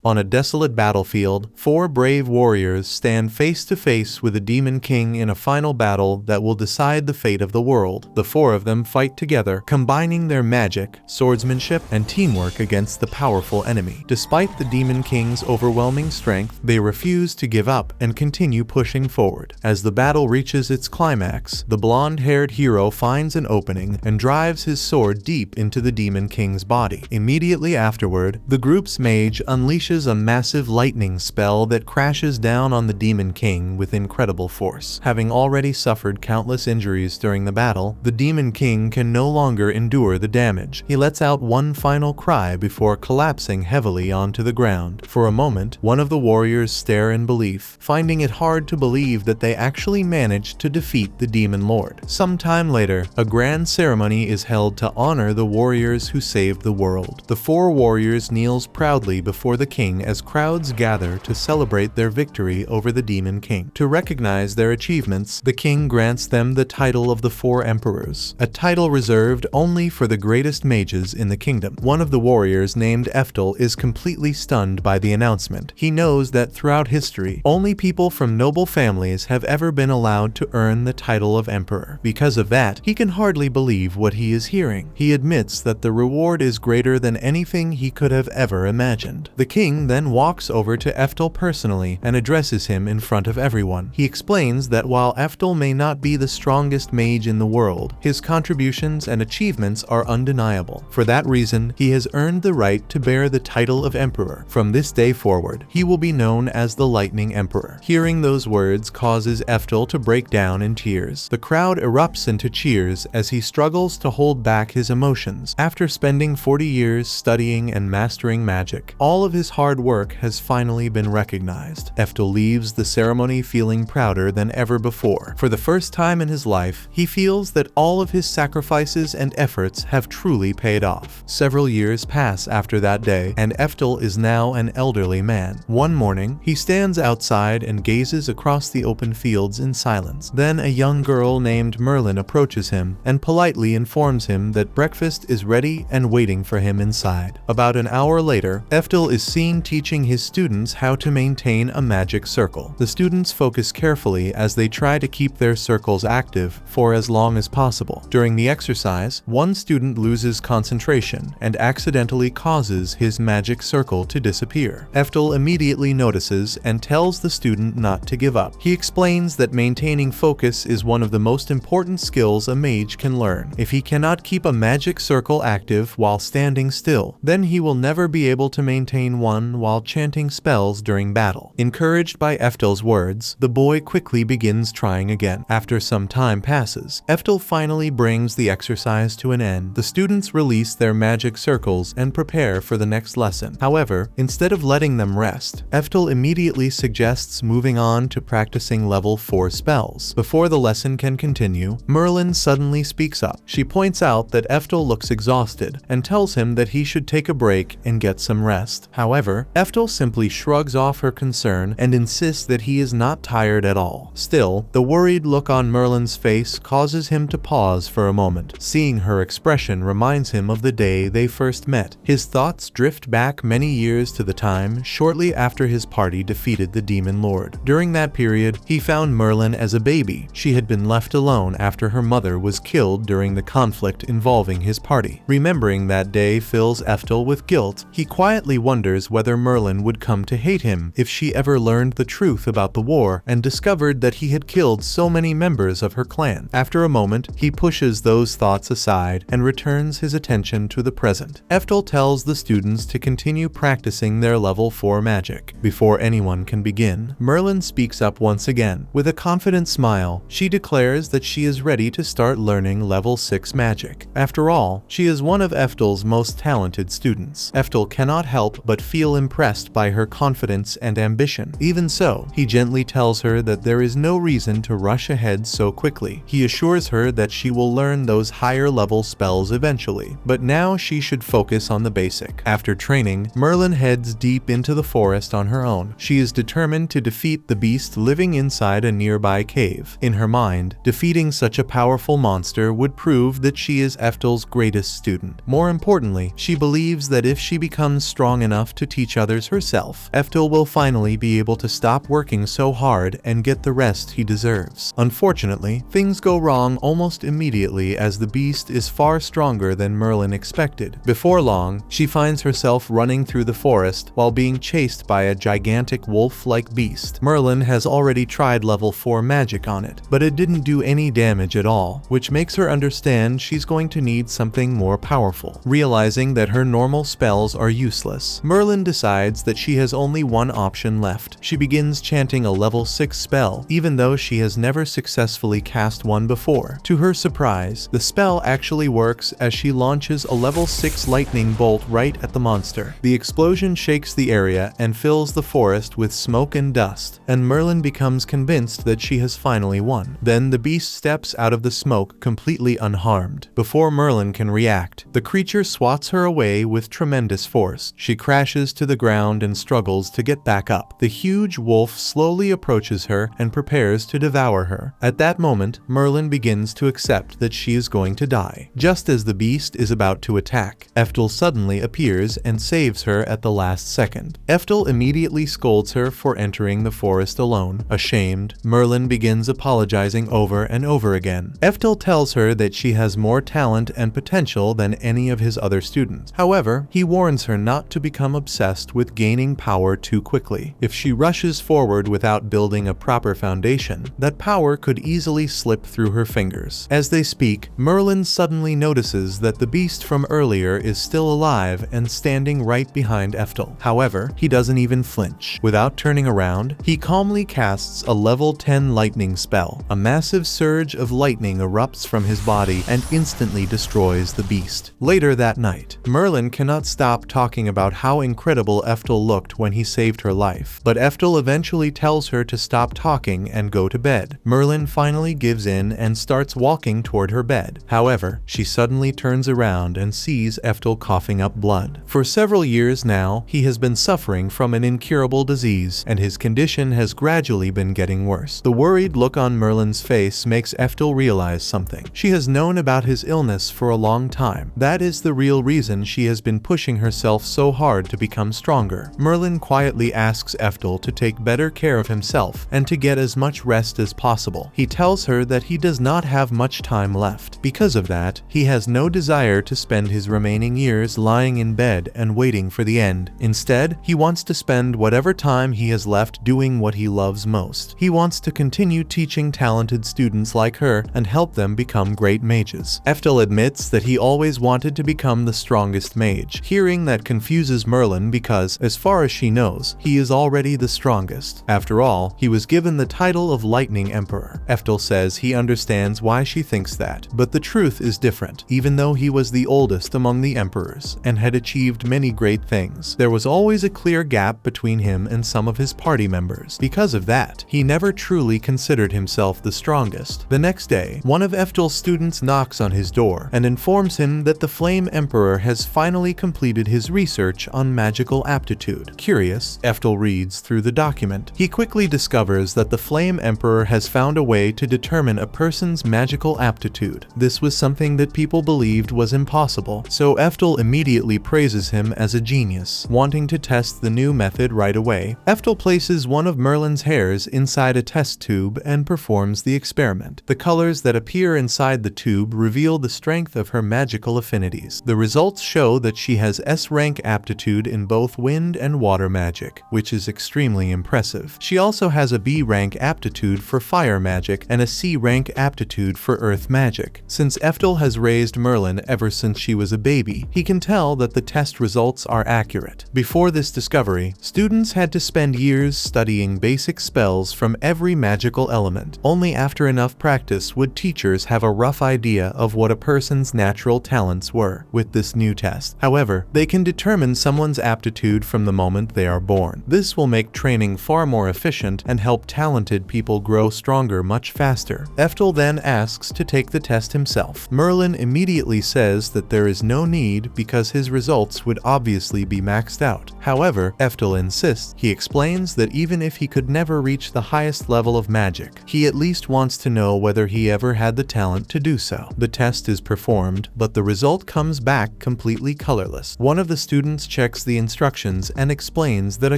On a desolate battlefield, 4 brave warriors stand face to face with a demon king in a final battle that will decide the fate of the world. The 4 of them fight together, combining their magic, swordsmanship, and teamwork against the powerful enemy. Despite the demon king's overwhelming strength, they refuse to give up and continue pushing forward. As the battle reaches its climax, the blonde-haired hero finds an opening and drives his sword deep into the demon king's body. Immediately afterward, the group's mage unleashes a massive lightning spell that crashes down on the Demon King with incredible force. Having already suffered countless injuries during the battle, the Demon King can no longer endure the damage. He lets out one final cry before collapsing heavily onto the ground. For a moment, one of the warriors stare in belief, finding it hard to believe that they actually managed to defeat the Demon Lord. Sometime later, a grand ceremony is held to honor the warriors who saved the world. The 4 warriors kneels proudly before the king as crowds gather to celebrate their victory over the Demon King. To recognize their achievements, the king grants them the title of the 4 emperors, a title reserved only for the greatest mages in the kingdom. One of the warriors, named Eftel, is completely stunned by the announcement. He knows that throughout history, only people from noble families have ever been allowed to earn the title of emperor. Because of that, he can hardly believe what he is hearing. He admits that the reward is greater than anything he could have ever imagined. The king then walks over to Eftel personally and addresses him in front of everyone. He explains that while Eftel may not be the strongest mage in the world, his contributions and achievements are undeniable. For that reason, he has earned the right to bear the title of emperor. From this day forward, he will be known as the Lightning Emperor. Hearing those words causes Eftel to break down in tears. The crowd erupts into cheers as he struggles to hold back his emotions. After spending 40 years studying and mastering magic, all of his hard work has finally been recognized. Eftel leaves the ceremony feeling prouder than ever before. For the first time in his life, he feels that all of his sacrifices and efforts have truly paid off. Several years pass after that day, and Eftel is now an elderly man. One morning, he stands outside and gazes across the open fields in silence. Then a young girl named Merlin approaches him and politely informs him that breakfast is ready and waiting for him inside. About an hour later, Eftel is seen teaching his students how to maintain a magic circle. The students focus carefully as they try to keep their circles active for as long as possible. During the exercise, one student loses concentration and accidentally causes his magic circle to disappear. Eftel immediately notices and tells the student not to give up. He explains that maintaining focus is one of the most important skills a mage can learn. If he cannot keep a magic circle active while standing still, then he will never be able to maintain one while chanting spells during battle. Encouraged by Eftel's words, the boy quickly begins trying again. After some time passes, Eftel finally brings the exercise to an end. The students release their magic circles and prepare for the next lesson. However, instead of letting them rest, Eftel immediately suggests moving on to practicing level 4 spells. Before the lesson can continue, Merlin suddenly speaks up. She points out that Eftel looks exhausted and tells him that he should take a break and get some rest. However, Eftel simply shrugs off her concern and insists that he is not tired at all. Still, the worried look on Merlin's face causes him to pause for a moment. Seeing her expression reminds him of the day they first met. His thoughts drift back many years to the time shortly after his party defeated the Demon Lord. During that period, he found Merlin as a baby. She had been left alone after her mother was killed during the conflict involving his party. Remembering that day fills Eftel with guilt. He quietly wonders whether Merlin would come to hate him if she ever learned the truth about the war and discovered that he had killed so many members of her clan. After a moment, he pushes those thoughts aside and returns his attention to the present. Eftel tells the students to continue practicing their level 4 magic. Before anyone can begin, Merlin speaks up once again. With a confident smile, she declares that she is ready to start learning level 6 magic. After all, she is one of Eftel's most talented students. Eftel cannot help but feel impressed by her confidence and ambition. Even so, he gently tells her that there is no reason to rush ahead so quickly. He assures her that she will learn those higher level spells eventually, but now she should focus on the basic. After training, Merlin heads deep into the forest on her own. She is determined to defeat the beast living inside a nearby cave. In her mind, defeating such a powerful monster would prove that she is Eftel's greatest student. More importantly, she believes that if she becomes strong enough to teach others herself, Eftel will finally be able to stop working so hard and get the rest he deserves. Unfortunately, things go wrong almost immediately as the beast is far stronger than Merlin expected. Before long, she finds herself running through the forest while being chased by a gigantic wolf-like beast. Merlin has already tried level 4 magic on it, but it didn't do any damage at all, which makes her understand she's going to need something more powerful. Realizing that her normal spells are useless, Merlin decides that she has only one option left. She begins chanting a level 6 spell, even though she has never successfully cast one before. To her surprise, the spell actually works as she launches a level 6 lightning bolt right at the monster. The explosion shakes the area and fills the forest with smoke and dust, and Merlin becomes convinced that she has finally won. Then the beast steps out of the smoke completely unharmed. Before Merlin can react, the creature swats her away with tremendous force. She crashes to the ground and struggles to get back up. The huge wolf slowly approaches her and prepares to devour her. At that moment, Merlin begins to accept that she is going to die. Just as the beast is about to attack, Eftel suddenly appears and saves her at the last second. Eftel immediately scolds her for entering the forest alone. Ashamed, Merlin begins apologizing over and over again. Eftel tells her that she has more talent and potential than any of his other students. However, he warns her not to become obsessed with gaining power too quickly. If she rushes forward without building a proper foundation, that power could easily slip through her fingers. As they speak, Merlin suddenly notices that the beast from earlier is still alive and standing right behind Eftel. However, he doesn't even flinch. Without turning around, he calmly casts a level 10 lightning spell. A massive surge of lightning erupts from his body and instantly destroys the beast. Later that night, Merlin cannot stop talking about how incredible Eftel looked when he saved her life, but Eftel eventually tells her to stop talking and go to bed. Merlin finally gives in and starts walking toward her bed. However, she suddenly turns around and sees Eftel coughing up blood. For several years now, he has been suffering from an incurable disease, and his condition has gradually been getting worse. The worried look on Merlin's face makes Eftel realize something. She has known about his illness for a long time. That is the real reason she has been pushing herself so hard to become stronger. Merlin quietly asks Eftel to take better care of himself and to get as much rest as possible. He tells her that he does not have much time left. Because of that, he has no desire to spend his remaining years lying in bed and waiting for the end. Instead, he wants to spend whatever time he has left doing what he loves most. He wants to continue teaching talented students like her and help them become great mages. Eftel admits that he always wanted to become the strongest mage. Hearing that confuses Merlin because, as far as she knows, he is already the strongest. After all, he was given the title of Lightning Emperor. Eftel says he understands why she thinks that, but the truth is different. Even though he was the oldest among the emperors and had achieved many great things, there was always a clear gap between him and some of his party members. Because of that, he never truly considered himself the strongest. The next day, one of Eftel's students knocks on his door and informs him that the Flame Emperor has finally completed his research on magical aptitude. Curious, Eftel reads through the document. He quickly discovers that the Flame Emperor has found a way to determine a person's magical aptitude. This was something that people believed was impossible, so Eftel immediately praises him as a genius, wanting to test the new method right away. Eftel places one of Merlin's hairs inside a test tube and performs the experiment. The colors that appear inside the tube reveal the strength of her magical affinities. The results show that she has S-rank aptitude in both wind and water magic, which is extremely impressive. She also has a B-rank aptitude for fire magic and a C-rank aptitude for earth magic. Since Eftel has raised Merlin ever since she was a baby, he can tell that the test results are accurate. Before this discovery, students had to spend years studying basic spells from every magical element. Only after enough practice would teachers have a rough idea of what a person's natural talents were. With this new test, however, they can determine someone's aptitude from the moment they are born. This will make training far more efficient and help talented people grow stronger much faster. Eftel then asks to take the test himself. Merlin immediately says that there is no need because his results would obviously be maxed out. However, Eftel insists. He explains that even if he could never reach the highest level of magic, he at least wants to know whether he ever had the talent to do so. The test is performed, but the result comes back completely colorless. One of the students checks the instructions and explains that a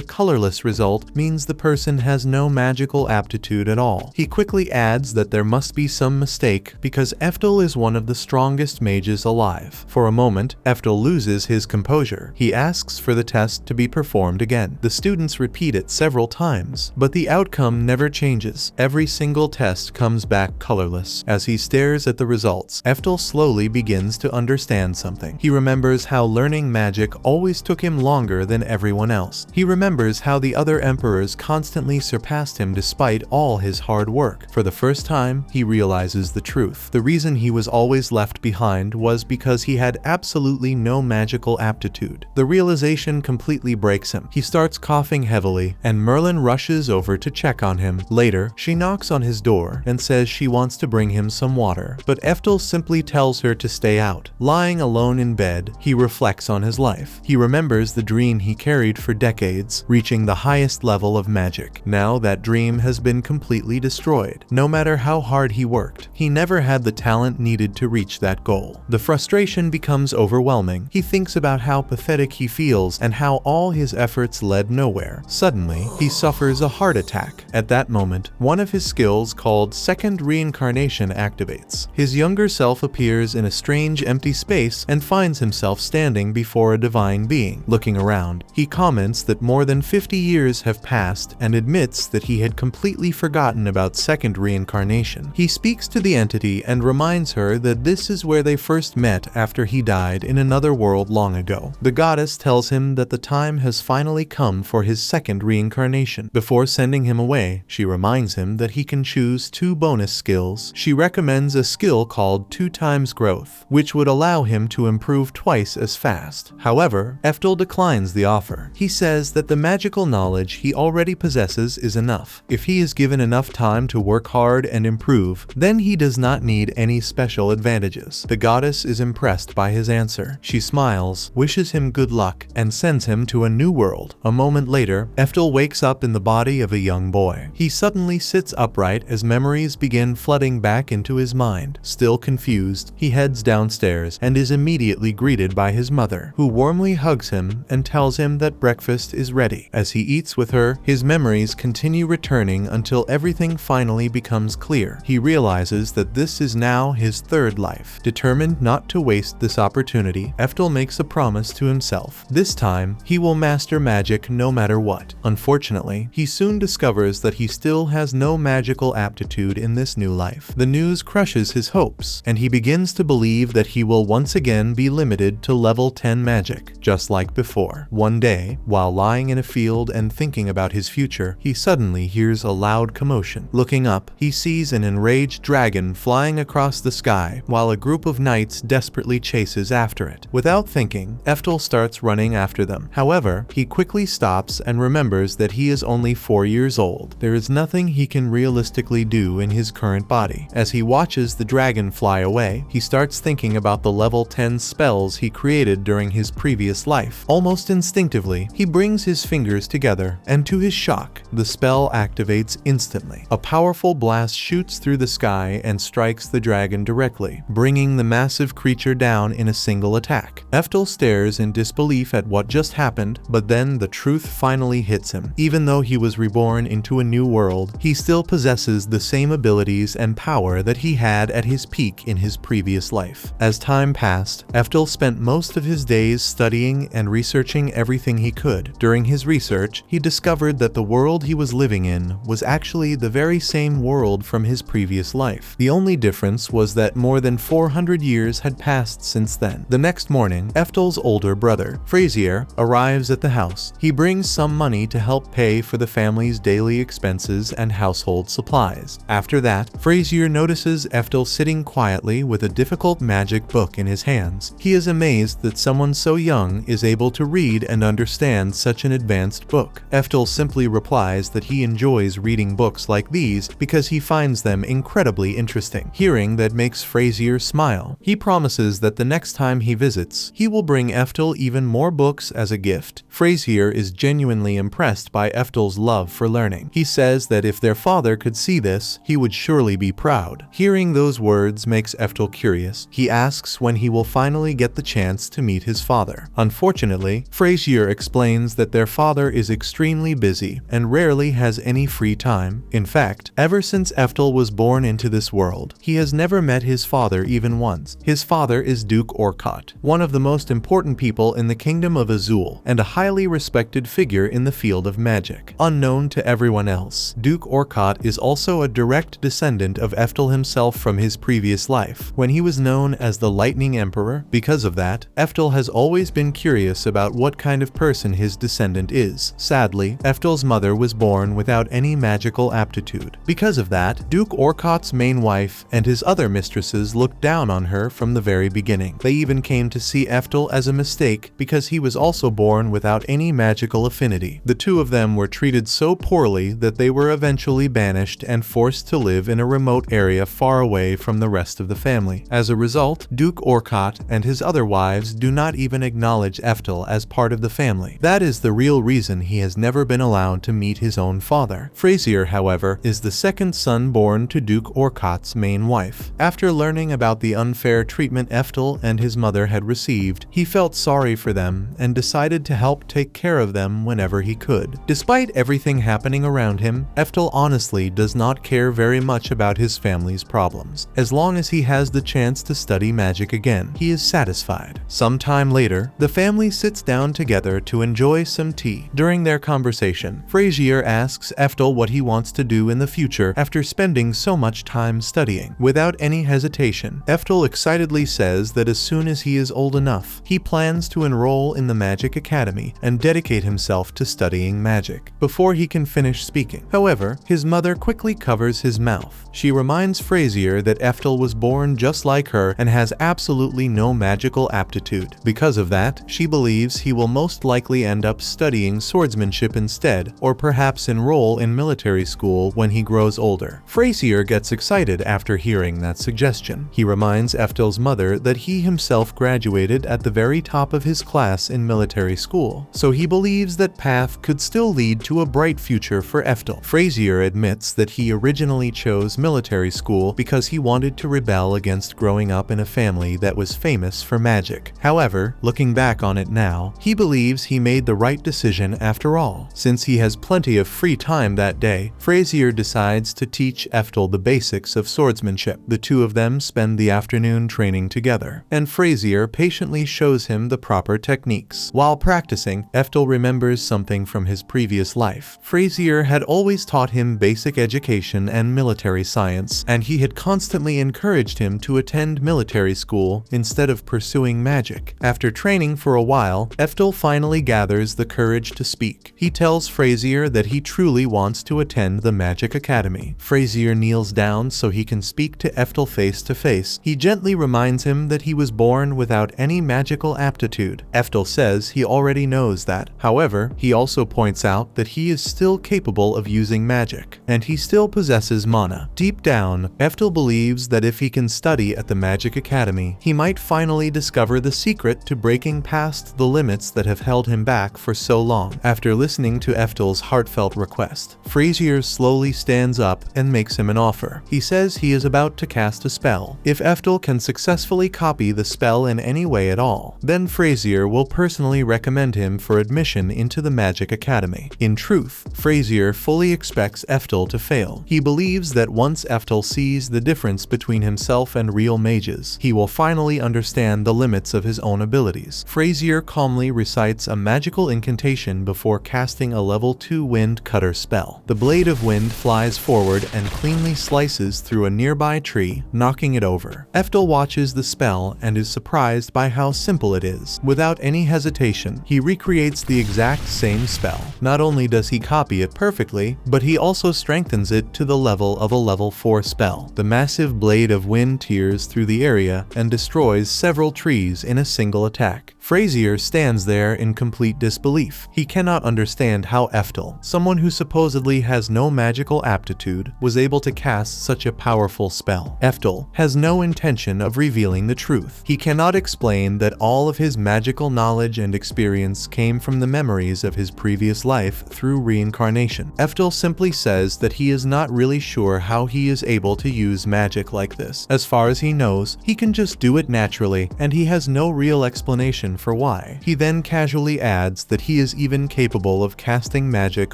colorless result means the person has no magical aptitude at all. He quickly adds that there must be some mistake because Eftel is one of the strongest mages alive. For a moment, Eftel loses his composure. He asks for the test to be performed again. The students repeat it several times, but the outcome never changes. Every single test comes back colorless. As he stares at the results, Eftel slowly begins to understand something. He remembers how learning magic always took him longer than everyone else. He remembers how the other emperors constantly surpassed him despite all his hard work. For the first time, he realizes the truth. The reason he was always left behind was because he had absolutely no magical aptitude. The realization completely breaks him. He starts coughing heavily, and Merlin rushes over to check on him. Later, she knocks on his door and says she wants to bring him some water, but Eftel simply tells her to stay out. Lying alone in bed, he reflects on his life. He remembers the dream he carried for decades, reaching the highest level of magic. Now that dream has been completely destroyed. No matter how hard he worked, he never had the talent needed to reach that goal. The frustration becomes overwhelming. He thinks about how pathetic he feels and how all his efforts led nowhere. Suddenly, he suffers a heart attack. At that moment, one of his skills called Second Reincarnation activates. His younger self appears in a strange empty space and finds himself standing before a divine being. Looking around, he comments that more than 50 years have passed and admits that he had completely forgotten about Second Reincarnation. He speaks to the entity and reminds her that this is where they first met after he died in another world long ago. The goddess tells him that the time has finally come for his second reincarnation. Before sending him away, she reminds him that he can choose 2 bonus skills. She recommends a skill called 2 times growth, which would allow him to improve twice as fast. However, Eftel declines the offer. He says that the magical knowledge he already possesses is enough. If he is given enough time to work hard and improve, then he does not need any special advantages. The goddess is impressed by his answer. She smiles, wishes him good luck, and sends him to a new world. A moment later, Eftel wakes up in the body of a young boy. He suddenly sits upright as memories begin flooding back into his mind. Still confused, he heads downstairs and is immediately greeted by his mother, who warmly hugs him and tells him that breakfast is ready. As he eats with her, his memories continue returning until everything finally becomes clear. He realizes that this is now his third life. Determined not to waste this opportunity, Eftel makes a promise to himself. This time, he will master magic no matter what. Unfortunately, he soon discovers that he still has no magical aptitude in this new life. The news crushes his hopes, and he begins to believe that he will once again be limited to level 10 magic, just like before. One day, while lying in a field and thinking about his future, he suddenly hears a loud commotion. Looking up, he sees an enraged dragon flying across the sky, while a group of knights desperately chases after it. Without thinking, Eftel starts running after them. However, he quickly stops and remembers that he is only 4 years old. There is nothing he can realistically do in his current body. As he watches the dragon fly away, he starts thinking about the level 10 spells he created during his previous life. Almost instinctively, he brings his fingers together, and to his shock, the spell activates instantly. A powerful blast shoots through the sky and strikes the dragon directly, bringing the massive creature down in a single attack. Eftel stares in disbelief at what just happened, but then the truth finally hits him. Even though he was reborn into a new world, he still possesses the same abilities and power that he had at his peak in his previous life. As time passed, Eftel spent most of his days studying and researching everything he could. During his research, he discovered that the world he was living in was actually the very same world from his previous life. The only difference was that more than 400 years had passed since then. The next morning, Eftel's older brother, Frazier, arrives at the house. He brings some money to help pay for the family's daily expenses and household supplies. After that, Frazier notices Eftel sitting quietly with a difficult magic book in his hands. He is amazed that someone so young is able to read and understand such an advanced book. Eftel simply replies that he enjoys reading books like these because he finds them incredibly interesting. Hearing that makes Frazier smile. He promises that the next time he visits, he will bring Eftel even more books as a gift. Frazier is genuinely impressed by Eftel's love for learning. He says that if their father could see this, he would surely be proud. Hearing those words makes Eftel curious. He asks when he will finally get the chance to meet his father. Unfortunately, Fortunately, Frasier explains that their father is extremely busy and rarely has any free time. In fact, ever since Eftel was born into this world, he has never met his father even once. His father is Duke Orcott, one of the most important people in the Kingdom of Azul and a highly respected figure in the field of magic. Unknown to everyone else, Duke Orcott is also a direct descendant of Eftel himself from his previous life, when he was known as the Lightning Emperor. Because of that, Eftel has always been curious about what kind of person his descendant is. Sadly, Eftel's mother was born without any magical aptitude. Because of that, Duke Orcott's main wife and his other mistresses looked down on her from the very beginning. They even came to see Eftel as a mistake because he was also born without any magical affinity. The two of them were treated so poorly that they were eventually banished and forced to live in a remote area far away from the rest of the family. As a result, Duke Orcott and his other wives do not even acknowledge Eftel as part of the family. That is the real reason he has never been allowed to meet his own father. Frasier, however, is the second son born to Duke Orcott's main wife. After learning about the unfair treatment Eftel and his mother had received, he felt sorry for them and decided to help take care of them whenever he could. Despite everything happening around him, Eftel honestly does not care very much about his family's problems. As long as he has the chance to study magic again, he is satisfied. Sometime later, the family sits down together to enjoy some tea. During their conversation, Frasier asks Eftel what he wants to do in the future after spending so much time studying. Without any hesitation, Eftel excitedly says that as soon as he is old enough, he plans to enroll in the Magic Academy and dedicate himself to studying magic. Before he can finish speaking, however, his mother quickly covers his mouth. She reminds Frasier that Eftel was born just like her and has absolutely no magical aptitude. Because of that, she believes he will most likely end up studying swordsmanship instead, or perhaps enroll in military school when he grows older. Frasier gets excited after hearing that suggestion. He reminds Eftel's mother that he himself graduated at the very top of his class in military school, so he believes that path could still lead to a bright future for Eftel. Frasier admits that he originally chose military school because he wanted to rebel against growing up in a family that was famous for magic. However, looking back on it now, he believes he made the right decision after all. Since he has plenty of free time that day, Frasier decides to teach Eftel the basics of swordsmanship. The two of them spend the afternoon training together, and Frasier patiently shows him the proper techniques. While practicing, Eftel remembers something from his previous life. Frasier had always taught him basic education and military science, and he had constantly encouraged him to attend military school instead of pursuing magic. After training for a while, Eftel finally gathers the courage to speak. He tells Frasier that he truly wants to attend the Magic Academy. Frasier kneels down so he can speak to Eftel face to face. He gently reminds him that he was born without any magical aptitude. Eftel says he already knows that. However, he also points out that he is still capable of using magic, and he still possesses mana. Deep down, Eftel believes that if he can study at the Magic Academy, he might finally discover the secret to breaking past the limits that have held him back for so long. After listening to Eftel's heartfelt request, Frasier slowly stands up and makes him an offer. He says he is about to cast a spell. If Eftel can successfully copy the spell in any way at all, then Frasier will personally recommend him for admission into the Magic Academy. In truth, Frasier fully expects Eftel to fail. He believes that once Eftel sees the difference between himself and real mages, he will finally understand the limits of his own abilities. Frasier calmly recites a magical incantation before casting a level 2 wind cutter spell. The blade of wind flies forward and cleanly slices through a nearby tree, knocking it over. Eftel watches the spell and is surprised by how simple it is. Without any hesitation, he recreates the exact same spell. Not only does he copy it perfectly, but he also strengthens it to the level of a level 4 spell. The massive blade of wind tears through the area and destroys several trees in a single attack. Frasier stands there in complete disbelief. He cannot understand how Eftel, someone who supposedly has no magical aptitude, was able to cast such a powerful spell. Eftel has no intention of revealing the truth. He cannot explain that all of his magical knowledge and experience came from the memories of his previous life through reincarnation. Eftel simply says that he is not really sure how he is able to use magic like this. As far as he knows, he can just do it naturally, and he has no real explanation for why. He then casually adds that he is even capable of casting magic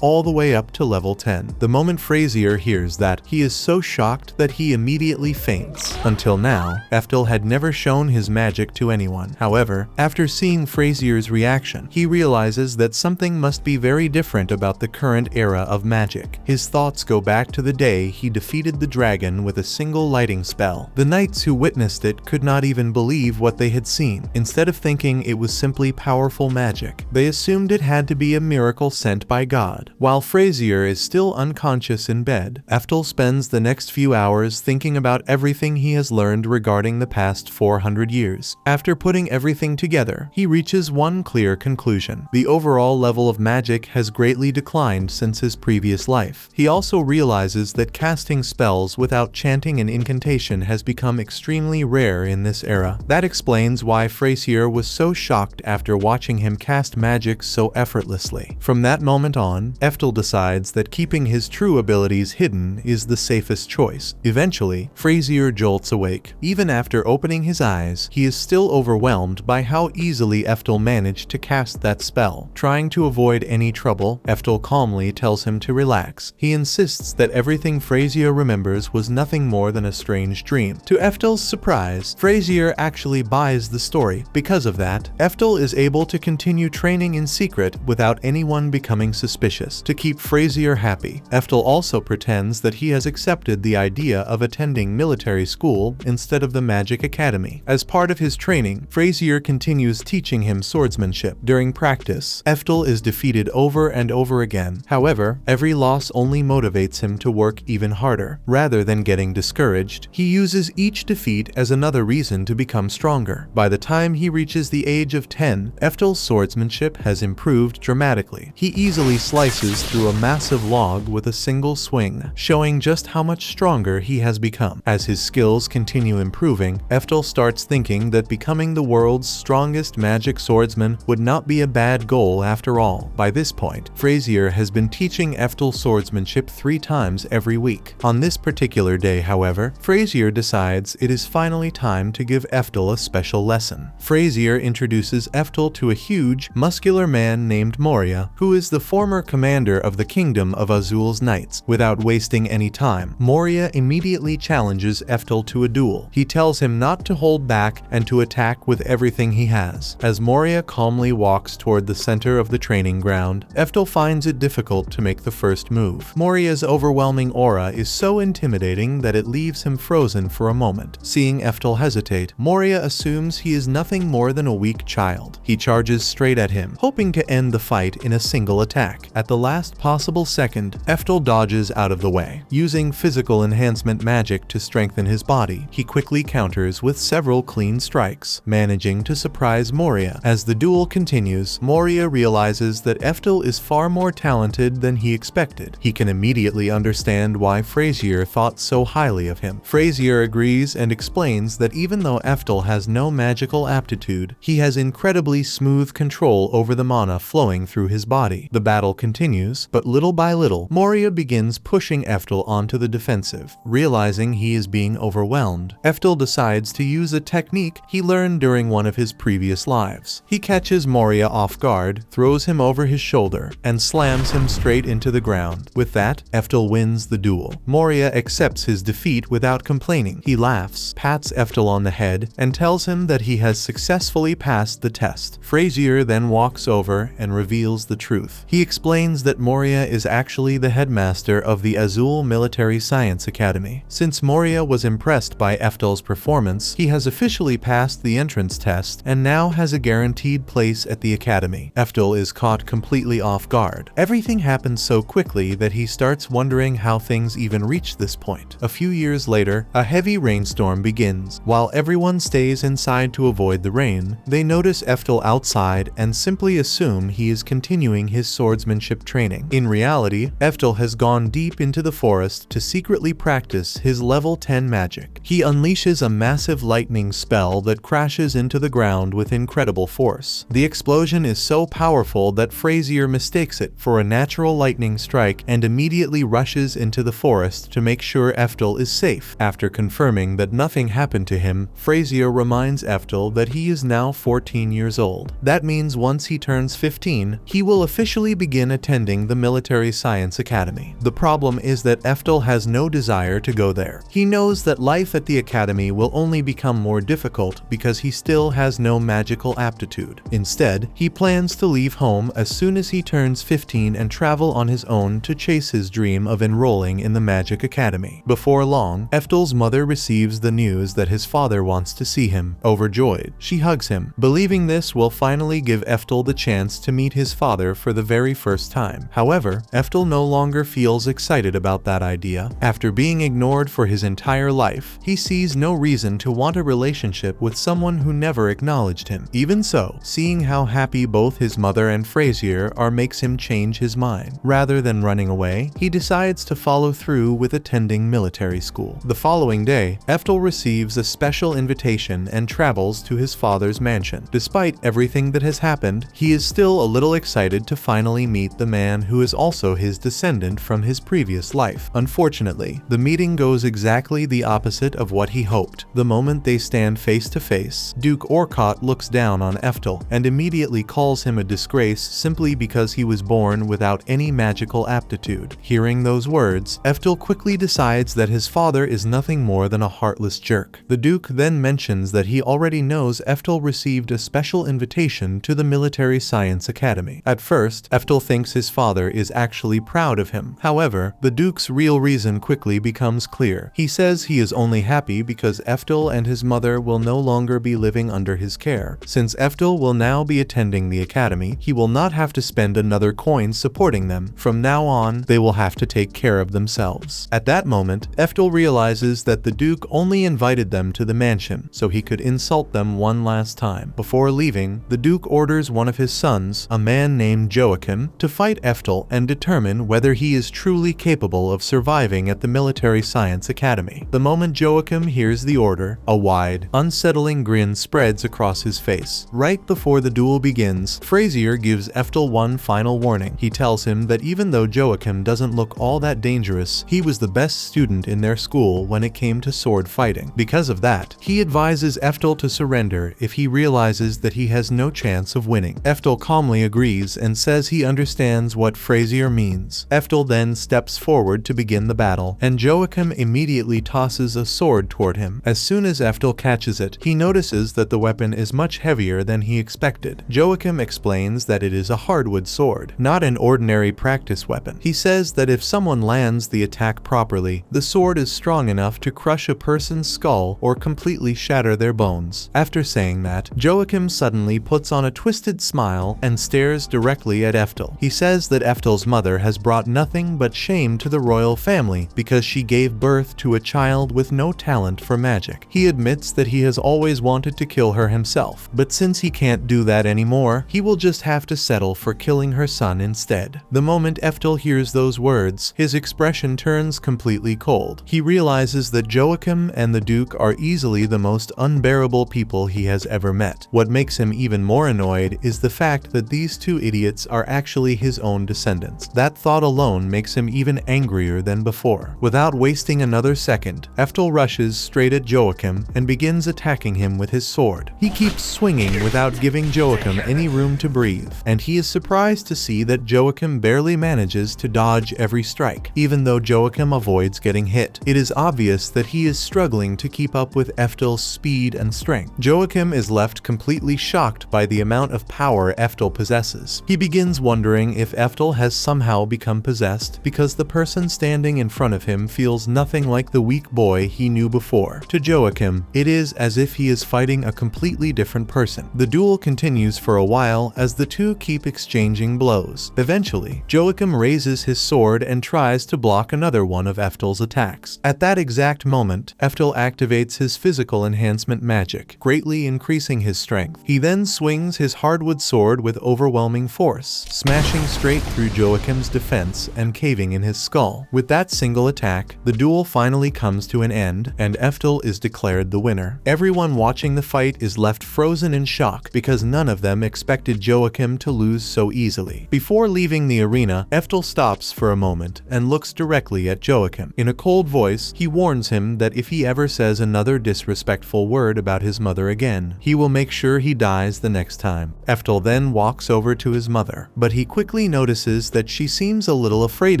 all the way up to level 10. The moment Frazier hears that, he is so shocked that he immediately faints. Until now, Eftel had never shown his magic to anyone. However, after seeing Frazier's reaction, he realizes that something must be very different about the current era of magic. His thoughts go back to the day he defeated the dragon with a single lighting spell. The knights who witnessed it could not even believe what they had seen. Instead of thinking it was simply powerful magic, they assumed it had to be a miracle sent by God. While Frazier is still unconscious in bed, Eftel spends the next few hours thinking about everything he has learned regarding the past 400 years. After putting everything together, he reaches one clear conclusion. The overall level of magic has greatly declined since his previous life. He also realizes that casting spells without chanting an incantation has become extremely rare in this era. That explains why Frazier was so shocked after watching him cast magic so effortlessly. From that moment on, Eftel decides that keeping his true abilities hidden is the safest choice. Eventually, Frazier jolts awake. Even after opening his eyes, he is still overwhelmed by how easily Eftel managed to cast that spell. Trying to avoid any trouble, Eftel calmly tells him to relax. He insists that everything Frazier remembers was nothing more than a strange dream. To Eftel's surprise, Frazier actually buys the story. Because of that, Eftel is able to continue training in secret without anyone becoming suspicious. To keep Frazier happy, Eftel also pretends that he has accepted the idea of attending military school instead of the magic academy. As part of his training, Frazier continues teaching him swordsmanship. During practice, Eftel is defeated over and over again. However, every loss only motivates him to work even harder. Rather than getting discouraged, he uses each defeat as another reason to become stronger. By the time he reaches the age of 10, Eftel's swordsmanship has improved dramatically. He easily slices through a massive log with a single swing, showing just how much stronger he has become. As his skills continue improving, Eftel starts thinking that becoming the world's strongest magic swordsman would not be a bad goal after all. By this point, Frazier has been teaching Eftel swordsmanship 3 times every week. On this particular day, however, Frazier decides it is finally time to give Eftel a special lesson. Frazier introduces Eftel to a huge, muscular man named Moria, who is the former commander of the Kingdom of Azul's Knights. Without wasting any time, Moria immediately challenges Eftel to a duel. He tells him not to hold back and to attack with everything he has. As Moria calmly walks toward the center of the training ground, Eftel finds it difficult to make the first move. Moria's overwhelming aura is so intimidating that it leaves him frozen for a moment. Seeing Eftel hesitate, Moria assumes he is nothing more than a weak child. He charges straight at him, hoping to end the fight in a single attack. At the last possible second, Eftel dodges out of the way. Using physical enhancement magic to strengthen his body, he quickly counters with several clean strikes, managing to surprise Moria. As the duel continues, Moria realizes that Eftel is far more talented than he expected. He can immediately understand why Frazier thought so highly of him. Frazier agrees and explains that even though Eftel has no magical aptitude, he has incredibly smooth control over the mana flowing through his body. The battle continues, but little by little, Moria begins pushing Eftel onto the defensive. Realizing he is being overwhelmed, Eftel decides to use a technique he learned during one of his previous lives. He catches Moria off guard, throws him over his shoulder, and slams him straight into the ground. With that, Eftel wins the duel. Moria accepts his defeat without complaining. He laughs, pats Eftel on the head, and tells him that he has successfully passed the test. Frazier then walks over and reveals the truth. He explains that Moria is actually the headmaster of the Azul Military Science Academy. Since Moria was impressed by Eftel's performance, he has officially passed the entrance test and now has a guaranteed place at the academy. Eftel is caught completely off guard. Everything happens so quickly that he starts wondering how things even reached this point. A few years later, a heavy rainstorm begins. While everyone stays inside to avoid the rain, they notice Eftel outside and simply assume he is continuing his swordsmanship training. In reality, Eftel has gone deep into the forest to secretly practice his level 10 magic. He unleashes a massive lightning spell that crashes into the ground with incredible force. The explosion is so powerful that Frazier mistakes it for a natural lightning strike and immediately rushes into the forest to make sure Eftel is safe. After confirming that nothing happened to him, Frazier reminds Eftel that he is now 14 years old. That means once he turns 15, he will officially begin attending the Military Science Academy. The problem is that Eftel has no desire to go there. He knows that life at the academy will only become more difficult because he still has no magical aptitude. Instead, he plans to leave home as soon as he turns 15 and travel on his own to chase his dream of enrolling in the Magic Academy. Before long, Eftel's mother receives the news that his father wants to see him. Overjoyed, she hugs him, believing this will finally give Eftel the chance to meet his father for the very first time. However, Eftel no longer feels excited about that idea. After being ignored for his entire life, he sees no reason to want a relationship with someone who never acknowledged him. Even so, seeing how happy both his mother and Frazier are makes him change his mind. Rather than running away, he decides to follow through with attending military school. The following day, Eftel receives a special invitation and travels to his father's mansion. Despite everything that has happened, he is still a little excited to finally meet the man who is also his descendant from his previous life. Unfortunately, the meeting goes exactly the opposite of what he hoped. The moment they stand face to face, Duke Orcott looks down on Eftel and immediately calls him a disgrace simply because he was born without any magical aptitude. Hearing those words, Eftel quickly decides that his father is nothing more than a heartless jerk. The Duke then mentions that he already knows Eftel received a special invitation to the Military Science Academy. At first, Eftel thinks his father is actually proud of him. However, the Duke's real reason quickly becomes clear. He says he is only happy because Eftel and his mother will no longer be living under his care. Since Eftel will now be attending the academy, he will not have to spend another coin supporting them. From now on, they will have to take care of themselves. At that moment, Eftel realizes that the Duke only invited them to the mansion so he could insult them one last time. Before leaving, the Duke orders one of his sons, a man named Joachim, to fight Eftel and determine whether he is truly capable of surviving at the Military Science Academy. The moment Joachim hears the order, a wide, unsettling grin spreads across his face. Right before the duel begins, Frazier gives Eftel one final warning. He tells him that even though Joachim doesn't look all that dangerous, he was the best student in their school when it came to sword fighting. Because of that, he advises Eftel to surrender if he realizes that he has no chance of winning. Eftel calmly agrees and says he understands what Frazier means. Eftel then steps forward to begin the battle, and Joachim immediately tosses a sword toward him. As soon as Eftel catches it, he notices that the weapon is much heavier than he expected. Joachim explains that it is a hardwood sword, not an ordinary practice weapon. He says that if someone lands the attack properly, the sword is strong enough to crush a person's skull or completely shatter their bones. After saying that, Joachim suddenly puts on a twisted smile and stares directly at Eftel. He says that Eftel's mother has brought nothing but shame to the royal family because she gave birth to a child with no talent for magic. He admits that he has always wanted to kill her himself, but since he can't do that anymore, he will just have to settle for killing her son instead. The moment Eftel hears those words, his expression turns completely cold. He realizes that Joachim and the Duke are easily the most unbearable people he has ever met. What makes him even more annoyed is the fact that these two idiots are actually his own descendants. That thought alone makes him even angrier than before. Without wasting another second, Eftel rushes straight at Joachim and begins attacking him with his sword. He keeps swinging without giving Joachim any room to breathe, and he is surprised to see that Joachim barely manages to dodge every strike, even though Joachim avoids getting hit. It is obvious that he is struggling to keep up with Eftel's speed and strength. Joachim is left completely shocked by the amount of power Eftel possesses. He begins wondering if Eftel has somehow become possessed because the person standing in front of him feels nothing like the weak boy he knew before. To Joachim, it is as if he is fighting a completely different person. The duel continues for a while as the two keep exchanging blows. Eventually, Joachim raises his sword and tries to block another one of Eftel's attacks. At that exact moment, Eftel activates his physical enhancement magic, greatly increasing his strength. He then swings his hardwood sword with overwhelming force, smashing straight through Joachim's defense and caving in his skull. With that single attack, the duel finally comes to an end, and Eftel is declared the winner. Everyone watching the fight is left frozen in shock because none of them expected Joachim to lose so easily. Before leaving the arena, Eftel stops for a moment and looks directly at Joachim. In a cold voice, he warns him that if he ever says another disrespectful word about his mother again, he will make sure he dies the next time. Eftel then walks over to his mother, but he quickly notices that she seems a little afraid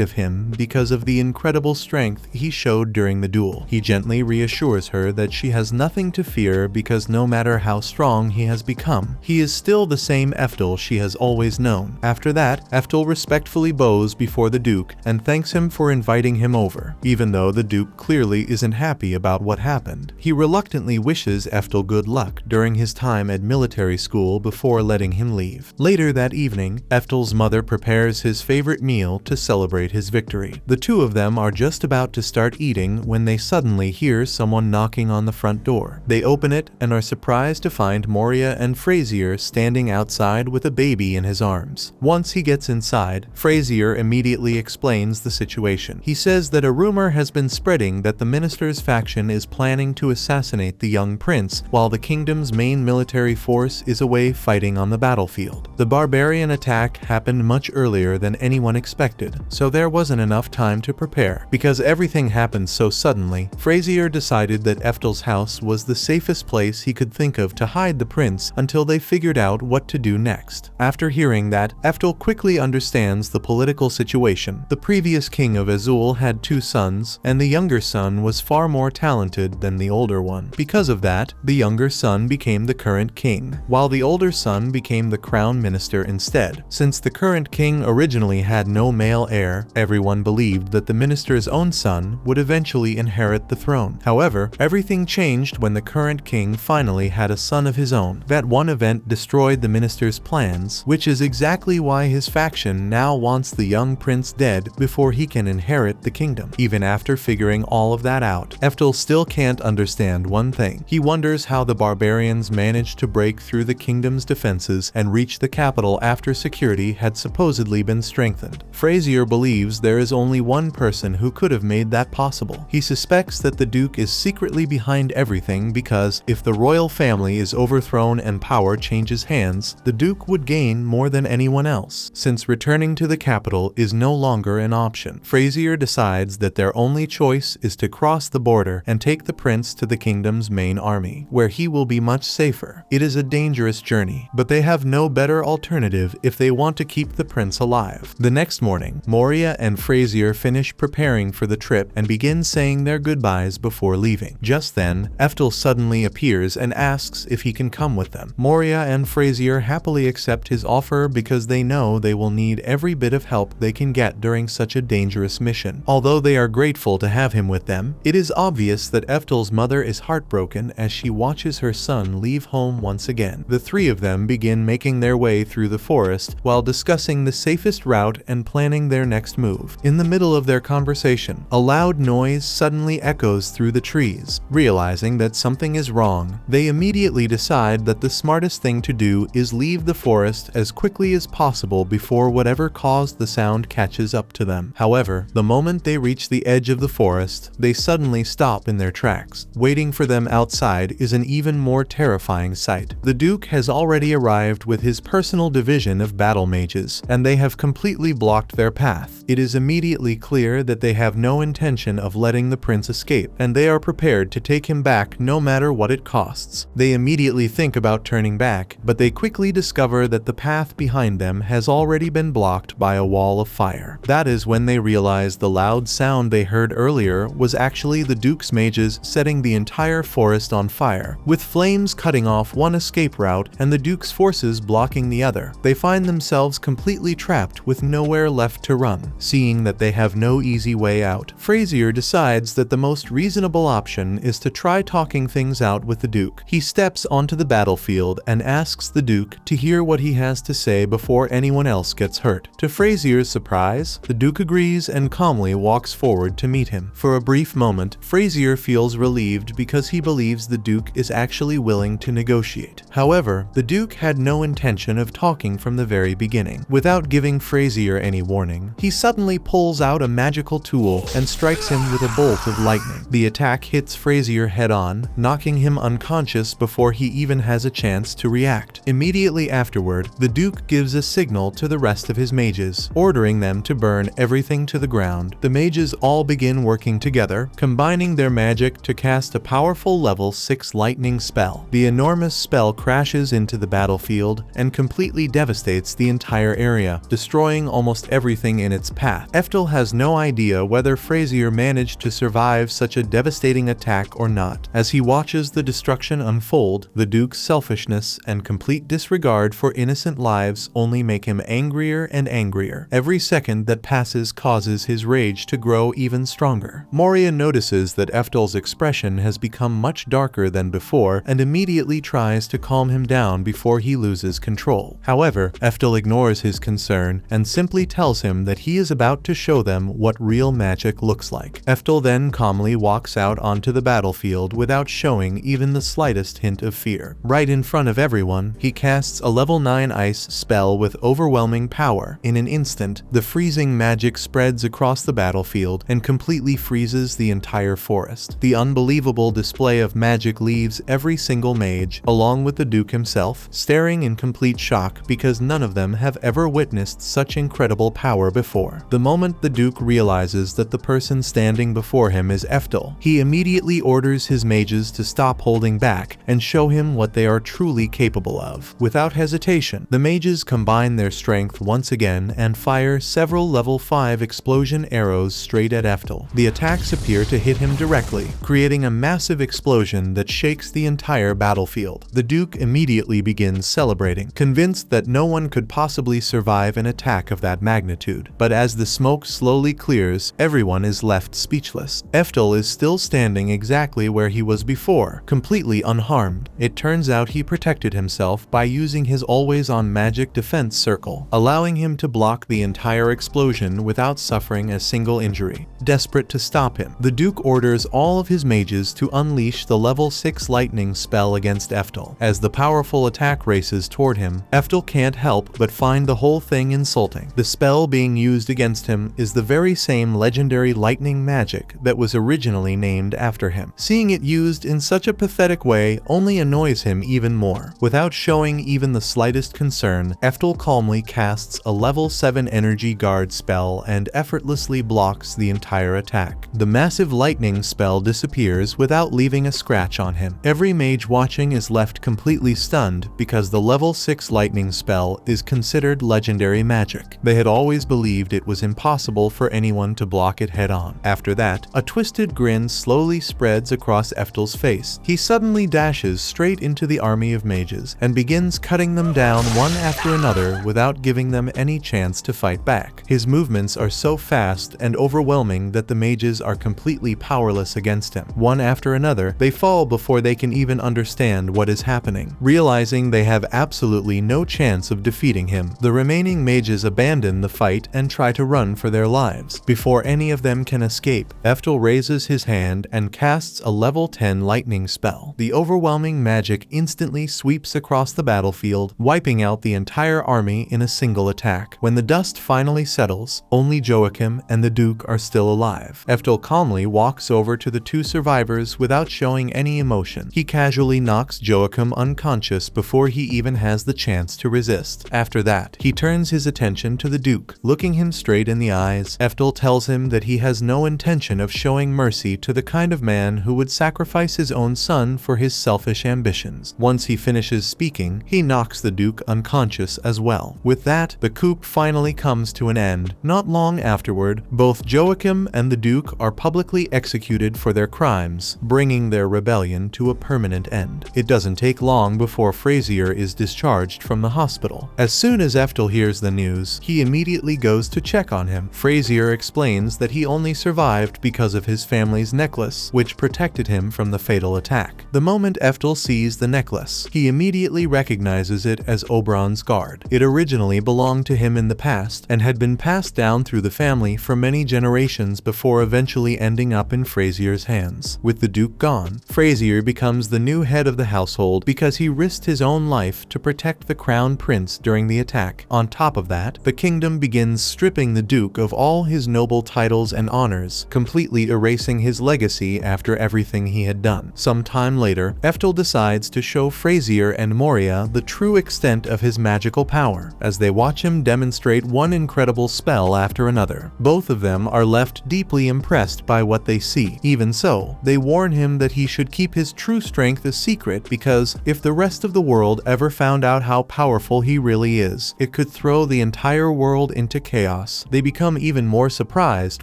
of him because of the incredible strength he showed during the duel. He gently reassures her that she has nothing to fear because no matter how strong he has become, he is still the same Eftel she has always known. After that, Eftel respectfully bows before the Duke and thanks him for inviting him over. Even though the Duke clearly isn't happy about what happened, he reluctantly wishes Eftel good luck during his time at military school before letting him leave. Later that evening, Eftel's mother prepares his favorite meal to celebrate his victory. The two of them are just about to start eating when they suddenly hear someone knocking on the front door. They open it and are surprised to find Moria and Frazier standing outside with a baby in his arms. Once he gets inside, Frazier immediately explains the situation. He says that a rumor has been spreading that the minister's faction is planning to assassinate the young prince while the kingdom's main military force is away fighting on the battlefield. The barbarian attack happened much earlier than anyone expected, so there wasn't enough time to prepare. Because everything happened so suddenly, Frazier decided that Eftel's house was the safest place he could think of to hide the prince until they figured out what to do next. After hearing that, Eftel quickly understands the political situation. The previous king of Azul had two sons, and the younger son was far more talented than the older one. Because of that, the younger son became the current king, while the older son became the crown minister instead. Since the current king originally had no male heir, everyone believed that the minister's own son would eventually inherit the throne. However, everything changed when the current king finally had a son of his own. That one event destroyed the minister's plans, which is exactly why his faction now wants the young prince dead before he can inherit the kingdom. Even after figuring all of that out, Eftel still can't understand one thing. He wonders how the barbarians managed to break through the kingdom's defenses and reach the capital after security had supposedly been strengthened. Frazier believes there is only one person who could have made that possible. He suspects that the Duke is secretly behind everything because if the royal family is overthrown and power changes hands, the Duke would gain more than anyone else, since returning to the capital is no longer an option. Frazier decides that their only choice is to cross the border and take the prince to the kingdom's main army, where he will be much safer. It is a dangerous journey, but they have no better alternative if they want to keep the prince alive. The next morning, Moria and Frazier finish preparing for the trip and begin saying their goodbyes before leaving. Just then, Eftel suddenly appears and asks if he can come with them. Moria and Frazier happily accept his offer because they know they will need every bit of help they can get during such a dangerous mission. Although they are grateful to have him with them, it is obvious that Eftel's mother is heartbroken as she watches her son leave home once again. The three of them begin making their way through the forest while discussing the safest route and planning their next move. In the middle of their conversation, a loud noise suddenly echoes through the trees. Realizing that something is wrong, they immediately decide that the smartest thing to do is leave the forest as quickly as possible before whatever caused the sound catches up to them. However, the moment they reach the edge of the forest, they suddenly stop in their tracks. Waiting for them outside is an even more terrifying sight. The Duke has already arrived with his personal division of battle mages, and they have completely blocked their path. It is immediately clear that they have no intention of letting the prince escape, and they are prepared to take him back no matter what it costs. They immediately think about turning back, but they quickly discover that the path behind them has already been blocked by a wall of fire. That is when they realize the loud sound they heard earlier was actually the Duke's mages setting the entire forest on fire, with flames cutting off one escape route and the Duke's forces blocking the other. They find themselves completely trapped with nowhere left to run. Seeing that they have no easy way out, Frazier decides that the most reasonable option is to try talking things out with the Duke. He steps onto the battlefield and asks the Duke to hear what he has to say before anyone else gets hurt. To Frazier's surprise, the Duke agrees and calmly walks forward to meet him. For a brief moment, Frazier feels relieved because he believes the Duke is actually willing to negotiate. However, the Duke had no intention of talking from the very beginning. Without giving Frazier any warning, he suddenly pulls out a magical tool and strikes him with a bolt of lightning. The attack hits Frazier head-on, knocking him unconscious before he even has a chance to react. Immediately afterward, the Duke gives a signal to the rest of his mages, ordering them to burn everything to the ground. The mages all begin working together, combining their magic to cast a powerful level 6 lightning spell. The enormous spell crashes into the battlefield and completely devastates the entire area, destroying almost everything in its path. Eftel has no idea whether Frazier managed to survive such a devastating attack or not. As he watches the destruction unfold, the Duke's selfishness and complete disregard for innocent lives only make him angrier and angrier. Every second that passes causes his rage to grow even stronger. Moria notices that Eftel's expression has become much darker than before and immediately tries to calm him down before he loses control. However, Eftel ignores his concern and simply tells him that he is about to show them what real magic looks like. Eftel then calmly walks out onto the battlefield without showing even the slightest hint of fear. Right in front of everyone, he casts a level 9 ice spell with overwhelming power. In an instant, the freezing magic spreads across the battlefield and completely freezes the entire forest. The unbelievable display of magic leaves every single mage, along with the Duke himself, staring in complete shock because none of them have ever witnessed such incredible power before. The moment the Duke realizes that the person standing before him is Eftel, he immediately orders his mages to stop holding back and show him what they are truly capable of. Without hesitation, the mages combine their strength once again and fire several level 5 explosion arrows straight at Eftel. The attacks appear to hit him directly, creating a massive explosion that shakes the entire battlefield. The Duke immediately begins celebrating, convinced that no one could possibly survive an attack of that magnitude. But as the smoke slowly clears, everyone is left speechless. Eftel is still standing exactly where he was before, completely unharmed. It turns out he protected himself by using his always-on magic defense circle, allowing him to block the entire explosion without suffering a single injury. Desperate to stop him, the Duke orders all of his mages to unleash the level 6 lightning spell against Eftel. As the powerful attack races toward him, Eftel can't help but find the whole thing insulting. The spell being used against him is the very same legendary lightning magic that was originally named after him. Seeing it used in such a pathetic way only annoys him even more. Without showing even the slightest concern, Eftel calmly casts a level 7 energy guard spell and effortlessly blocks the entire attack. The massive lightning spell disappears without leaving a scratch on him. Every mage watching is left completely stunned because the level 6 lightning spell is considered legendary magic. They had always believed it was impossible for anyone to block it head-on. After that, a twisted grin slowly spreads across Eftel's face. He suddenly dashes straight into the army of mages and begins cutting them down one after another without giving them any chance to fight back. His movements are so fast and overwhelming that the mages are completely powerless against him. One after another, they fall before they can even understand what is happening. Realizing they have absolutely no chance of defeating him, the remaining mages abandon the fight and try to run for their lives. Before any of them can escape, Eftel raises his hand and casts a level 10 lightning spell. The overwhelming magic instantly sweeps across the battlefield, wiping out the entire army in a single attack. When the dust finally settles, only Joachim and the Duke are still alive. Eftel calmly walks over to the two survivors without showing any emotion. He casually knocks Joachim unconscious before he even has the chance to resist. After that, he turns his attention to the Duke. Looking him straight in the eyes, Eftel tells him that he has no intention of showing mercy to the kind of man who would sacrifice his own son for his selfish ambitions. Once he finishes speaking, he knocks the Duke unconscious as well. With that, the coup finally comes to an end. Not long afterward, both Joachim and the Duke are publicly executed for their crimes, bringing their rebellion to a permanent end. It doesn't take long before Frazier is discharged from the hospital. As soon as Eftel hears the news, he immediately goes to check on him. Frazier explains that he only survived because of his family's necklace, which protected him from the fatal attack. The moment Eftel sees the necklace, he immediately recognizes it as Oberon's guard. It originally belonged to him in the past and had been passed down through the family for many generations before eventually ending up in Frazier's hands. With the Duke gone, Frazier becomes the new head of the household because he risked his own life to protect the crown prince during the attack. On top of that, the kingdom begins stripping the Duke of all his noble titles and honors, completely erasing his legacy after everything he had done. Some time later, Eftel decides to show Frazier and Moria the true extent of his magical power, as they watch him demonstrate one incredible spell after another. Both of them are left deeply impressed by what they see. Even so, they warn him that he should keep his true strength a secret secret because if the rest of the world ever found out how powerful he really is, it could throw the entire world into chaos. They become even more surprised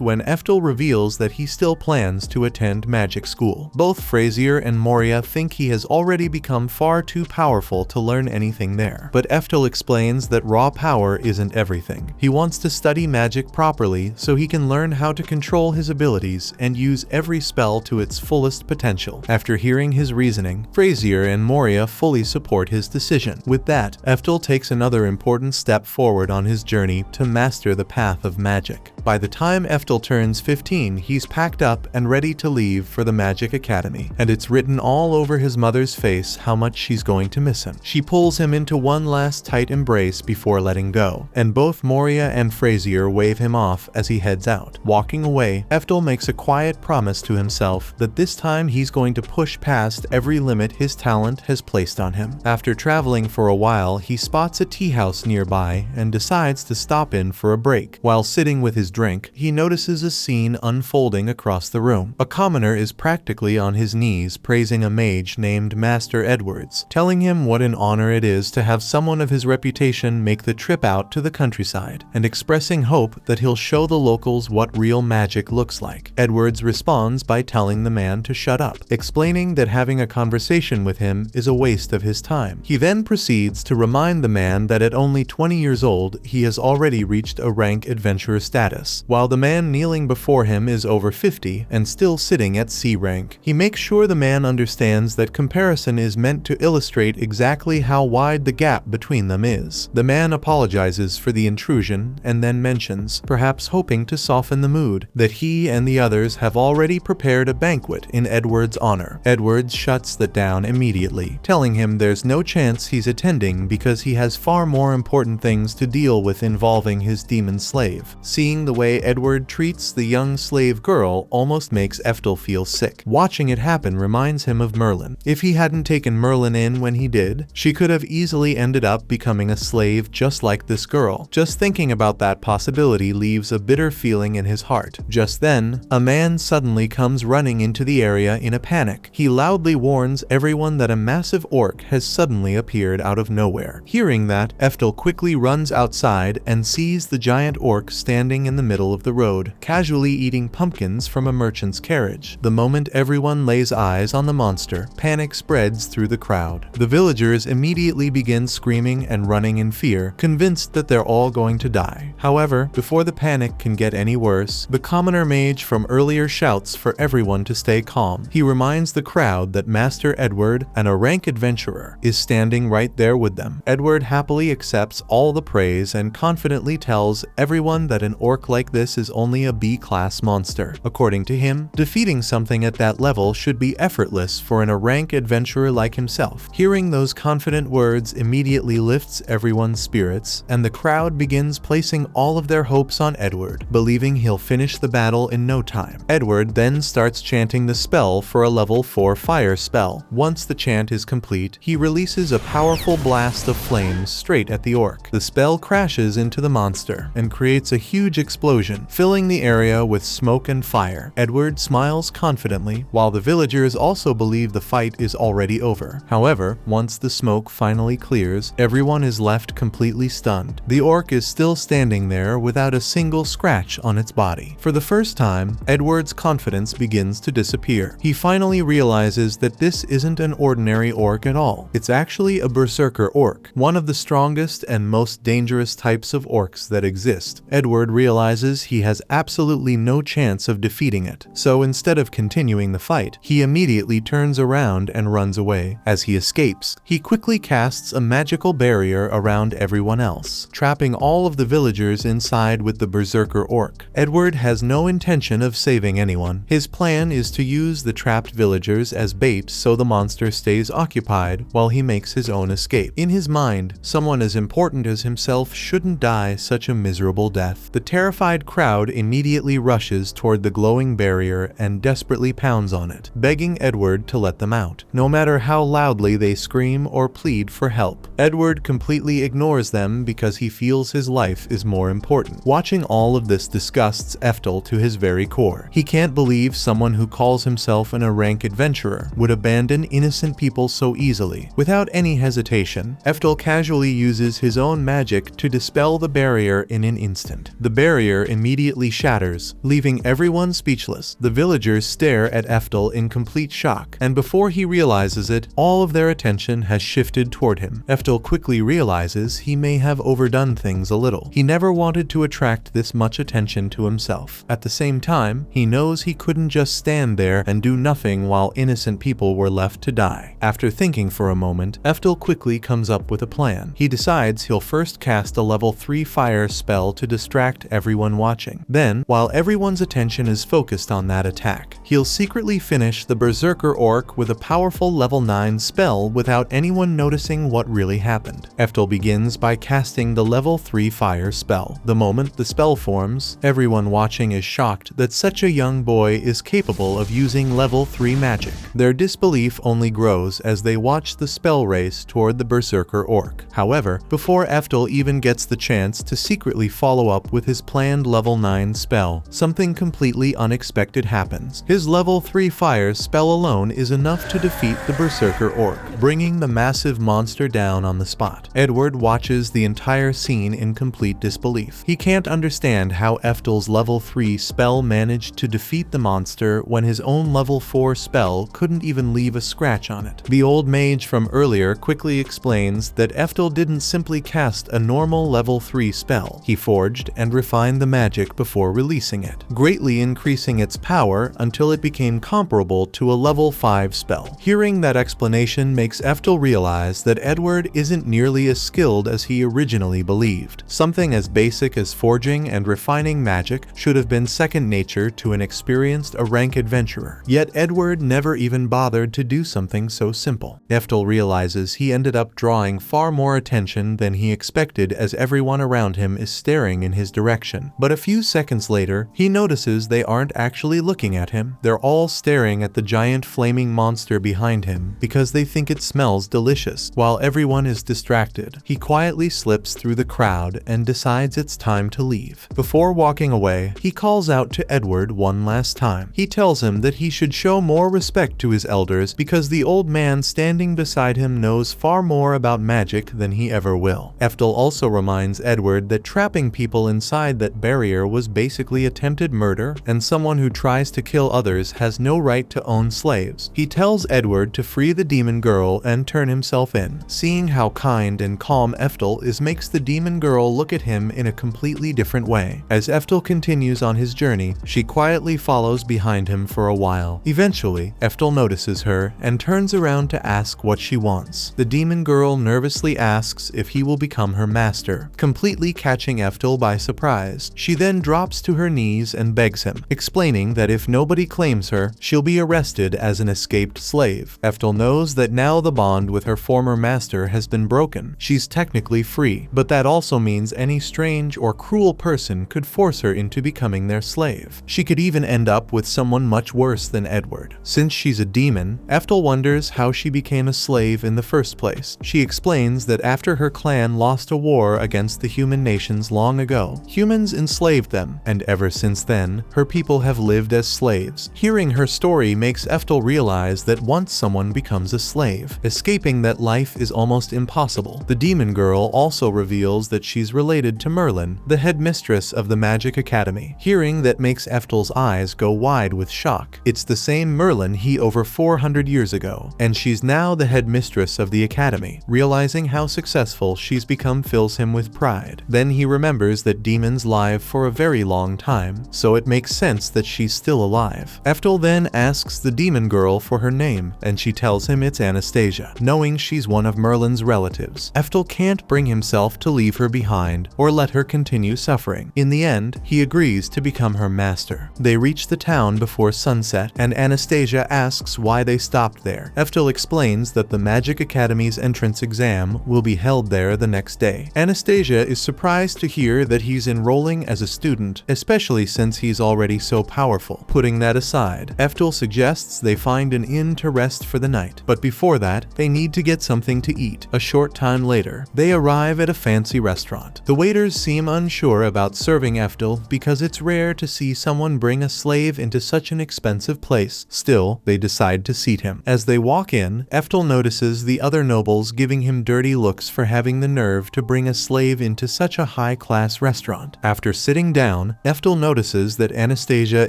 when Eftel reveals that he still plans to attend magic school. Both Frazier and Moria think he has already become far too powerful to learn anything there. But Eftel explains that raw power isn't everything. He wants to study magic properly so he can learn how to control his abilities and use every spell to its fullest potential. After hearing his reasoning, Frazier and Moria fully support his decision. With that, Eftel takes another important step forward on his journey to master the path of magic. By the time Eftel turns 15, he's packed up and ready to leave for the Magic Academy, and it's written all over his mother's face how much she's going to miss him. She pulls him into one last tight embrace before letting go, and both Moria and Frazier wave him off as he heads out. Walking away, Eftel makes a quiet promise to himself that this time he's going to push past every limit his talent has placed on him. After traveling for a while, he spots a tea house nearby and decides to stop in for a break. While sitting with his drink, he notices a scene unfolding across the room. A commoner is practically on his knees praising a mage named Master Edwards, telling him what an honor it is to have someone of his reputation make the trip out to the countryside, and expressing hope that he'll show the locals what real magic looks like. Edwards responds by telling the man to shut up, explaining that having a conversation with him is a waste of his time. He then proceeds to remind the man that at only 20 years old, he has already reached a rank adventurer status, while the man kneeling before him is over 50 and still sitting at C rank. He makes sure the man understands that comparison is meant to illustrate exactly how wide the gap between them is. The man apologizes for the intrusion and then mentions, perhaps hoping to soften the mood, that he and the others have already prepared a banquet in Edward's honor. Edwards shuts that down immediately, telling him there's no chance he's attending because he has far more important things to deal with involving his demon slave. Seeing the way Edward treats the young slave girl almost makes Eftel feel sick. Watching it happen reminds him of Merlin. If he hadn't taken Merlin in when he did, she could have easily ended up becoming a slave just like this girl. Just thinking about that possibility leaves a bitter feeling in his heart. Just then, a man suddenly comes running into the area in a panic. He loudly warns everyone that a massive orc has suddenly appeared out of nowhere. Hearing that, Eftel quickly runs outside and sees the giant orc standing in the middle of the road, casually eating pumpkins from a merchant's carriage. The moment everyone lays eyes on the monster, panic spreads through the crowd. The villagers immediately begin screaming and running in fear, convinced that they're all going to die. However, before the panic can get any worse, the commoner mage from earlier shouts for everyone to stay calm. He reminds the crowd that Master Edward, and a rank adventurer, is standing right there with them. Edward happily accepts all the praise and confidently tells everyone that an orc like this is only a B-class monster. According to him, defeating something at that level should be effortless for a rank adventurer like himself. Hearing those confident words immediately lifts everyone's spirits, and the crowd begins placing all of their hopes on Edward, believing he'll finish the battle in no time. Edward then starts chanting the spell for a level 4 fire spell. Once the chant is complete, he releases a powerful blast of flames straight at the orc. The spell crashes into the monster and creates a huge explosion, filling the area with smoke and fire. Edward smiles confidently, while the villagers also believe the fight is already over. However, once the smoke finally clears, everyone is left completely stunned. The orc is still standing there without a single scratch on its body. For the first time, Edward's confidence begins to disappear. He finally realizes that this isn't an ordinary orc at all. It's actually a berserker orc, one of the strongest and most dangerous types of orcs that exist. Edward realizes he has absolutely no chance of defeating it, so instead of continuing the fight, he immediately turns around and runs away. As he escapes, he quickly casts a magical barrier around everyone else, trapping all of the villagers inside with the berserker orc. Edward has no intention of saving anyone. His plan is to use the trapped villagers as bait so the monster stays occupied while he makes his own escape. In his mind, someone as important as himself shouldn't die such a miserable death. The terrified crowd immediately rushes toward the glowing barrier and desperately pounds on it, begging Edward to let them out, no matter how loudly they scream or plead for help. Edward completely ignores them because he feels his life is more important. Watching all of this disgusts Eftel to his very core. He can't believe someone who calls himself an rank adventurer would abandon innocent people so easily. Without any hesitation, Eftel casually uses his own magic to dispel the barrier in an instant. The barrier immediately shatters, leaving everyone speechless. The villagers stare at Eftel in complete shock, and before he realizes it, all of their attention has shifted toward him. Eftel quickly realizes he may have overdone things a little. He never wanted to attract this much attention to himself. At the same time, he knows he couldn't just stand there and do nothing while innocent people were left to die. After thinking for a moment, Eftel quickly comes up with a plan. He decides he'll first cast a level 3 fire spell to distract everyone watching. Then, while everyone's attention is focused on that attack, he'll secretly finish the Berserker Orc with a powerful level 9 spell without anyone noticing what really happened. Eftel begins by casting the level 3 fire spell. The moment the spell forms, everyone watching is shocked that such a young boy is capable of using level 3 magic. Their disbelief only grows as they watch the spell race toward the Berserker Orc. However, before Eftel even gets the chance to secretly follow up with his planned level 9 spell, something completely unexpected happens. His level 3 fire spell alone is enough to defeat the Berserker Orc, bringing the massive monster down on the spot. Edward watches the entire scene in complete disbelief. He can't understand how Eftel's level 3 spell managed to defeat the monster when his own level 4 spell couldn't even leave a scratch on it. The old mage from earlier quickly explains that Eftel didn't simply cast a normal level 3 spell. He forged and refined the magic before releasing it, greatly increasing its power until it became comparable to a level 5 spell. Hearing that explanation makes Eftel realize that Edward isn't nearly as skilled as he originally believed. Something as basic as forging and refining magic should have been second nature to an experienced rank adventurer. Yet Edward never even bothered to do something so simple. Eftel realizes he ended up drawing far more attention than he expected as everyone around him is staring in his direction. But a few seconds later, he notices they aren't actually looking at him. They're all staring at the giant flaming monster behind him because they think it smells delicious. While everyone is distracted, he quietly slips through the crowd and decides it's time to leave. Before walking away, he calls out to Edward one last time. He tells him that he should show more respect to his elders because the old man standing beside him knows far more about magic than he ever will. Eftel also reminds Edward that trapping people inside that barrier was basically attempted murder, and someone who tries to kill others has no right to own slaves. He tells Edward to free the demon girl and turn himself in. Seeing how kind and calm Eftel is makes the demon girl look at him in a completely different way. As Eftel continues on his journey, she quietly follows behind him for a while. Eventually, Eftel notices her and turns around to ask what she wants. The demon girl nervously asks if he will become her master, completely catching Eftel by surprise. She then drops to her knees and begs him, explaining that if nobody claims her, she'll be arrested as an escaped slave. Eftel knows that now the bond with her former master has been broken. She's technically free, but that also means any strange or cruel person could force her into becoming their slave. She could even end up with someone much worse than Edward. Since she's a demon, Eftel wonders how she became a slave in the first place. She explains that after her clan lost a war against the human nations long ago, humans enslaved them, and ever since then, her people have lived as slaves. Hearing her story makes Eftel realize that once someone becomes a slave, escaping that life is almost impossible. The demon girl also reveals that she's related to Merlin, the headmistress of the Magic Academy. Hearing that makes Eftel's eyes go wide with shock. It's the same Merlin he over 400 years ago, and she's now the headmistress of the academy. Realizing how successful she's become fills him with pride. Then he remembers that demons live for a very long time, so it makes sense that she's still alive. Eftel then asks the demon girl for her name, and she tells him it's Anastasia, knowing she's one of Merlin's relatives. Eftel can't bring himself to leave her behind or let her continue suffering. In the end, he agrees to become her master. They reach the town before sunset, and Anastasia asks why they stopped there. Eftel explains that the Magic Academy's entrance exam will be held there the next day. Anastasia is surprised to hear that he's enrolling as a student, especially since he's already so powerful. Putting that aside, Eftel suggests they find an inn to rest for the night, but before that, they need to get something to eat. A short time later, they arrive at a fancy restaurant. The waiters seem unsure about serving Eftel because it's rare to see someone bring a slave into such an expensive place. Still, they decide to seat him. him. As they walk in, Eftel notices the other nobles giving him dirty looks for having the nerve to bring a slave into such a high-class restaurant. After sitting down, Eftel notices that Anastasia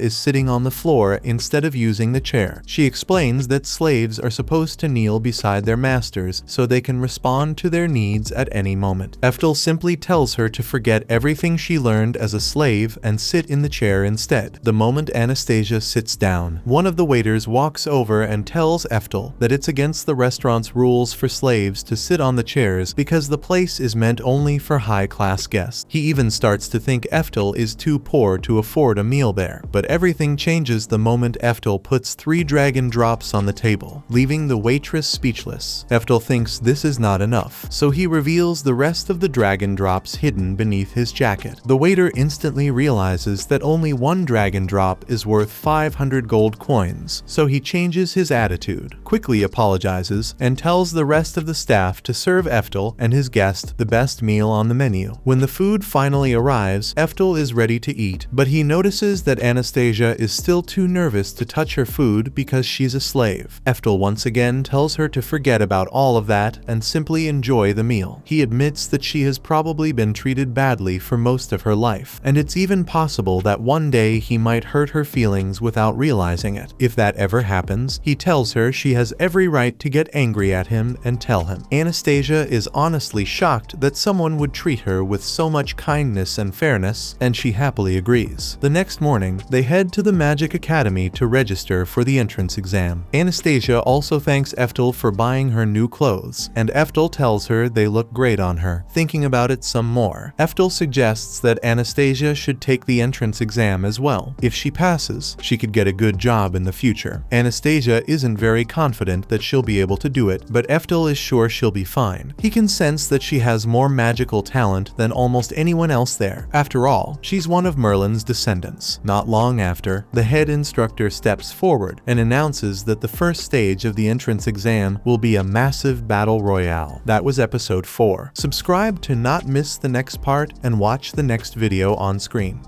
is sitting on the floor instead of using the chair. She explains that slaves are supposed to kneel beside their masters so they can respond to their needs at any moment. Eftel simply tells her to forget everything she learned as a slave and sit in the chair instead. The moment Anastasia sits down, one of the waiters walks over and tells Eftel that it's against the restaurant's rules for slaves to sit on the chairs because the place is meant only for high-class guests. He even starts to think Eftel is too poor to afford a meal there. But everything changes the moment Eftel puts 3 dragon drops on the table, leaving the waitress speechless. Eftel thinks this is not enough, so he reveals the rest of the dragon drops hidden beneath his jacket. The waiter instantly realizes that only 1 dragon drop is worth 500 gold coins, so he changes his attitude, quickly apologizes, and tells the rest of the staff to serve Eftel and his guest the best meal on the menu. When the food finally arrives, Eftel is ready to eat, but he notices that Anastasia is still too nervous to touch her food because she's a slave. Eftel once again tells her to forget about all of that and simply enjoy the meal. He admits that she has probably been treated badly for most of her life, and it's even possible that one day he might hurt her feelings without realizing it. If that ever happens, he tells her she has every right to get angry at him and tell him. Anastasia is honestly shocked that someone would treat her with so much kindness and fairness, and she happily agrees. The next morning, they head to the Magic Academy to register for the entrance exam. Anastasia also thanks Eftel for buying her new clothes, and Eftel tells her they look great on her. Thinking about it some more, Eftel suggests that Anastasia should take the entrance exam as well. If she passes, she could get a good job in the future. Anastasia isn't very confident that she'll be able to do it, but Eftel is sure she'll be fine. He can sense that she has more magical talent than almost anyone else there. After all, she's one of Merlin's descendants. Not long after, the head instructor steps forward and announces that the first stage of the entrance exam will be a massive battle royale. That was episode 4. Subscribe to not miss the next part and watch the next video on screen.